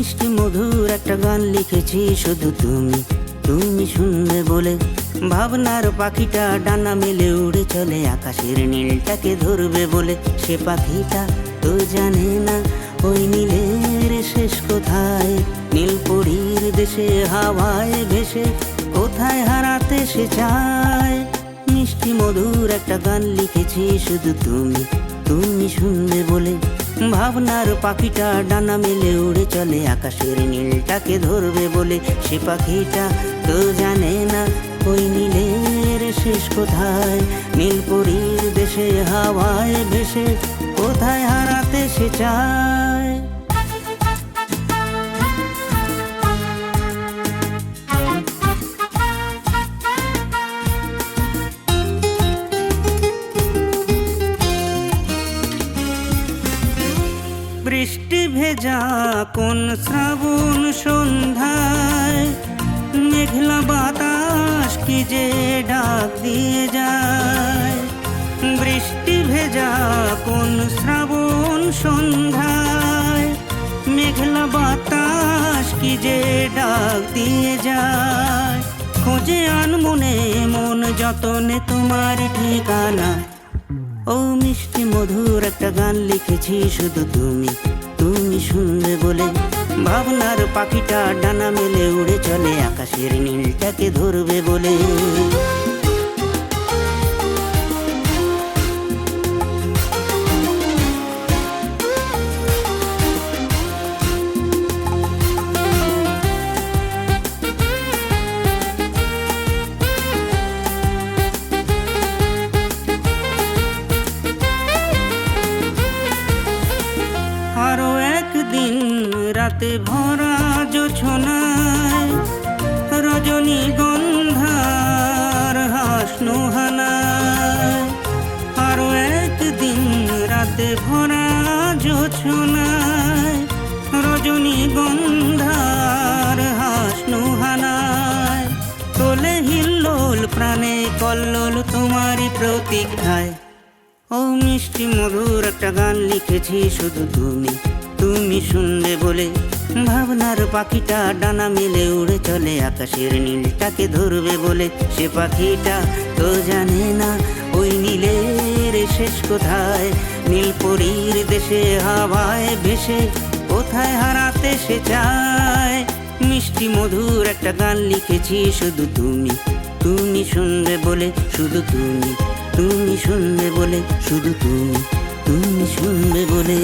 মিষ্টি মধুর একটা গান লিখেছি শুধু তুমি তুমি শুনবে বলে। ভাবনার পাখিটা ডানা মেলে উড়ে চলে আকাশের নীলটাকে ধরবে বলে। সে পাখিটা তো জানে না ওই নীলের শেষ কোথায়। নীলপরীর দেশে হাওয়ায় ভেসে কোথায় হারাতে সে চায়। মিষ্টি মধুর একটা গান লিখেছি শুধু তুমি তুমি শুনবে বলে। ভাবনার পাখিটা ডানা মেলে উড়ে চলে আকাশের নীলটাকে ধরবে বলে। সে পাখিটা তো জানে না ওই নীলের শেষ কোথায়। নীলপরীর দেশে হাওয়ায় ভেসে কোথায় হারাতে সে চায়। বৃষ্টি ভেজা কোন শ্রাবণ সন্ধ্যায় মেঘলা বাতাস কি যে ডাক দিয়ে যায়। বৃষ্টি ভেজা কোন শ্রাবণ সন্ধ্যায় মেঘলা বাতাস কি যে ডাক দিয়ে যায়। খোঁজে আনমনে মন যতনে তোমার ঠিকানা। ও মিষ্টি মধুর একটা গান লিখেছি শুধু তুমি তুমি শুনবে বলে। ভাবনার পাখিটা ডানা মেলে উড়ে চলে আকাশের নীলটাকে ধরবে বলে। আরো একদিন রাতে ভরা জোছনায় রজনীগন্ধার হাসনো হানায়। আরো একদিন রাতে ভরা জোছনায় রজনীগন্ধার হাসনো হানায়। তোলে হিল্লোল প্রাণে কল্লোল তোমারই প্রতীক্ষায়। ও মিষ্টি মধুর একটা গান লিখেছি শুধু তুমি তুমি শুনবে বলে। ভাবনার পাখিটা ডানা মেলে উড়ে চলে আকাশের নীলটাকে ধরবে বলে। সে পাখিটা তো জানে না ওই নীলের শেষ কোথায়। নীলপরীর দেশে হাওয়ায় ভেসে কোথায় হারাতে সে চায়। মিষ্টি মধুর একটা গান লিখেছি শুধু তুমি তুমি শুনবে বলে। শুধু তুমি তুমি শুনবে বলে। শুধু তুমি তুমি শুনবে বলে।